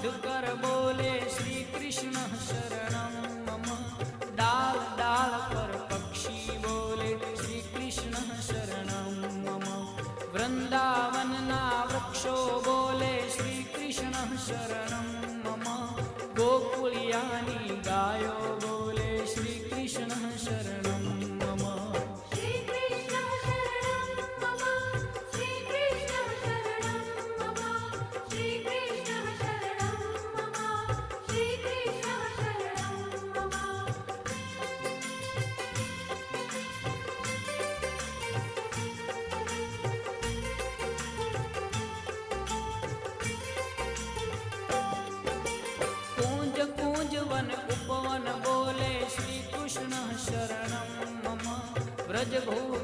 मधुकर बोले श्री कृष्ण शरणं मम। डाल डाल पर पक्षी बोले श्री कृष्ण शरणं मम। वृंदावन ना वृक्षो बोले श्री कृष्ण शरणं मम। गोकुलियानी गायो बोले श्री कृष्ण शरणं मम। श्री कृष्ण शरणं मम। श्री कृष्ण शरणं मम। श्री कृष्ण शरणं मम। श्री कृष्ण शरणं मम। कूंज कूंज वन उपवन बोले श्री कृष्ण शरणं मम। व्रज भुवन